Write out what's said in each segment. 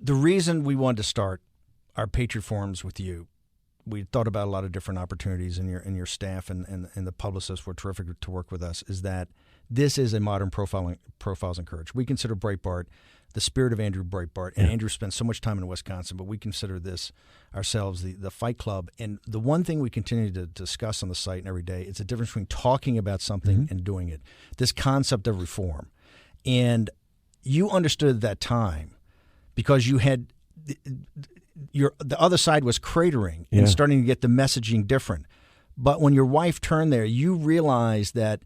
the reason we wanted to start our Patriot Forums with you, we thought about a lot of different opportunities, and your staff and the publicists were terrific to work with us, is that this is a modern profiles and courage. We consider Breitbart the spirit of Andrew Breitbart, and Andrew spent so much time in Wisconsin, but we consider this ourselves the Fight Club. And the one thing we continue to discuss on the site and every day is the difference between talking about something and doing it, this concept of reform. And you understood at that time because you had the other side was cratering and starting to get the messaging different. But when your wife turned there, you realized that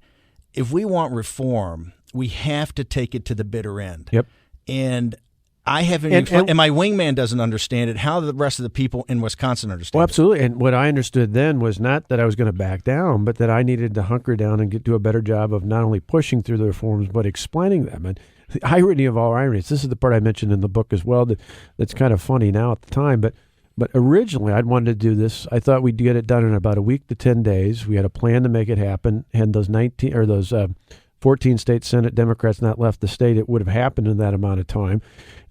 if we want reform, we have to take it to the bitter end. Yep. And I haven't, and my wingman doesn't understand it. How do the rest of the people in Wisconsin understand it? Absolutely. And what I understood then was not that I was going to back down, but that I needed to hunker down and do a better job of not only pushing through the reforms, but explaining them. And the irony of all ironies, this is the part I mentioned in the book as well, that's kind of funny now at the time, but originally I'd wanted to do this. I thought we'd get it done in about a week to 10 days. We had a plan to make it happen. Had those 14 state Senate Democrats not left the state, it would have happened in that amount of time.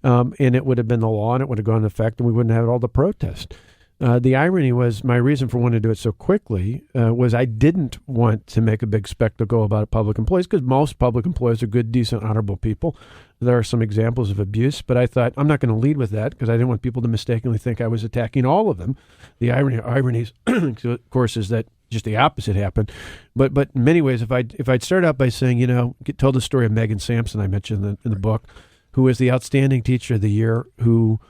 And it would have been the law, and it would have gone into effect, and we wouldn't have all the protest. The irony was my reason for wanting to do it so quickly was I didn't want to make a big spectacle about public employees, because most public employees are good, decent, honorable people. There are some examples of abuse, but I thought I'm not going to lead with that because I didn't want people to mistakenly think I was attacking all of them. The irony, of course, is that just the opposite happened. But in many ways, if I'd start out by saying, told the story of Megan Sampson I mentioned in the book, who was the outstanding teacher of the year, who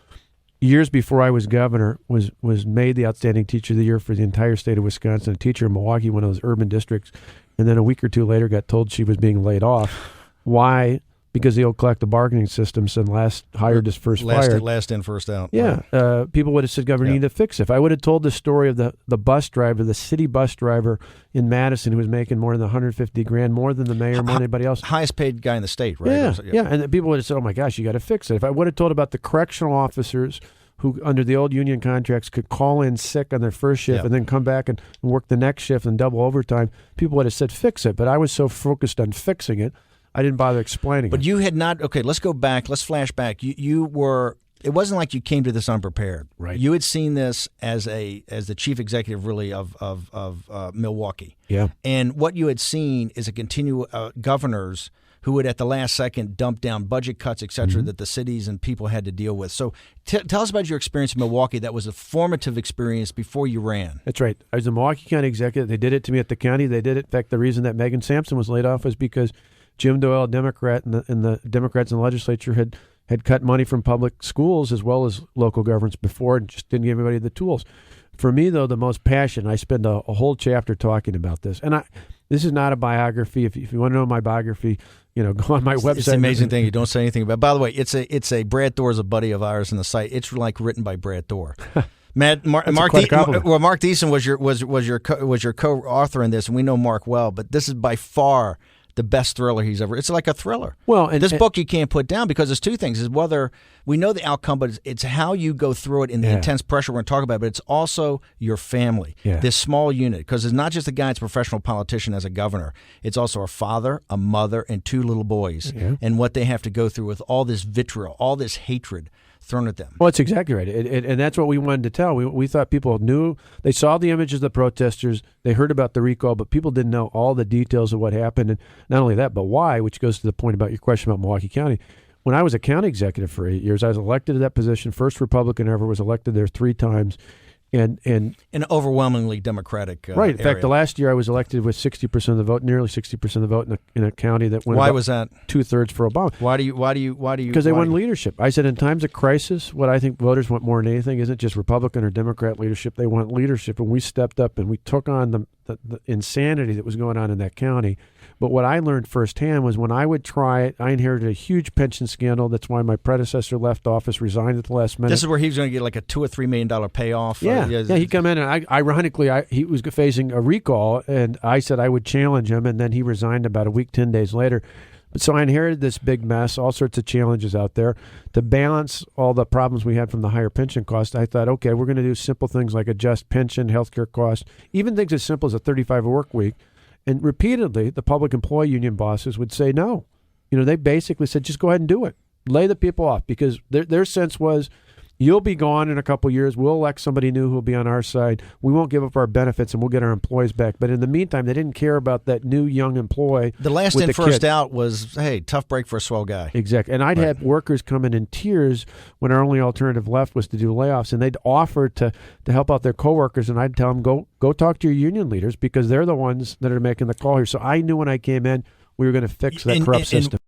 years before I was governor was made the outstanding teacher of the year for the entire state of Wisconsin, a teacher in Milwaukee, one of those urban districts, and then a week or two later got told she was being laid off. Why? Because the old collective bargaining system said last hired is first fired. Last in, first out. Yeah. Right. People would have said, Governor, you need to fix it. If I would have told the story of the bus driver, the city bus driver in Madison who was making more than $150,000, more than the mayor, more than anybody else. Highest paid guy in the state, right? Yeah. And people would have said, oh, my gosh, you got to fix it. If I would have told about the correctional officers who, under the old union contracts, could call in sick on their first shift and then come back and work the next shift and double overtime, people would have said, fix it. But I was so focused on fixing it, I didn't bother explaining it. But you had not, okay, let's go back, let's flash back. You were, it wasn't like you came to this unprepared. Right. You had seen this as the chief executive really of Milwaukee. Yeah. And what you had seen is a continual governors who would at the last second dump down budget cuts, et cetera, that the cities and people had to deal with. So tell us about your experience in Milwaukee. That was a formative experience before you ran. That's right. I was a Milwaukee County executive. They did it to me at the county. They did it. In fact, the reason that Megan Sampson was laid off was because Jim Doyle, a Democrat, and the Democrats in the legislature had cut money from public schools as well as local governments before and just didn't give anybody the tools. For me, though, the most passion, I spend a whole chapter talking about this. And this is not a biography. If you want to know my biography, go on my website. It's an amazing thing. You don't say anything about it. By the way, it's a Brad Thor is a buddy of ours in the site. It's like written by Brad Thor. Mark Deason was your co-author in this, and we know Mark well, but this is by far the best thriller he's ever. It's like a thriller. Well, and this book you can't put down because it's two things: is whether we know the outcome, but it's how you go through it in the intense pressure we're going to talk about. But it's also your family, this small unit, because it's not just a guy that's a professional politician as a governor. It's also a father, a mother, and two little boys, and what they have to go through with all this vitriol, all this hatred thrown at them. Well, it's exactly right. And that's what we wanted to tell. We thought people knew. They saw the images of the protesters. They heard about the recall, but people didn't know all the details of what happened. And not only that, but why, which goes to the point about your question about Milwaukee County. When I was a county executive for 8 years, I was elected to that position. First Republican ever, was elected there 3 times. And an overwhelmingly Democratic right. In area. fact, the last year I was elected with 60% of the vote, nearly 60% of the vote in a county that went. Why was that? 2/3 for Obama. Why do you? Because they want leadership. I said in times of crisis, what I think voters want more than anything isn't just Republican or Democrat leadership. They want leadership, and we stepped up and we took on the insanity that was going on in that county. But what I learned firsthand was when I would try it, I inherited a huge pension scandal. That's why my predecessor left office, resigned at the last minute. This is where he was going to get like a $2 or $3 million payoff. Yeah, he'd come in, and ironically, he was facing a recall, and I said I would challenge him, and then he resigned about a week, 10 days later. But so I inherited this big mess, all sorts of challenges out there. To balance all the problems we had from the higher pension cost, I thought, okay, we're going to do simple things like adjust pension, healthcare costs, even things as simple as a 35-hour work week. And repeatedly, the public employee union bosses would say no. They basically said, just go ahead and do it. lay the people off, because their sense was, you'll be gone in a couple of years. We'll elect somebody new who will be on our side. We won't give up our benefits, and we'll get our employees back. But in the meantime, they didn't care about that new young employee. The last with in, the first kid. out was, hey, tough break for a swell guy. Exactly. And I'd had workers come in tears when our only alternative left was to do layoffs, and they'd offer to help out their coworkers, and I'd tell them, go talk to your union leaders, because they're the ones that are making the call here. So I knew when I came in, we were going to fix that corrupt system.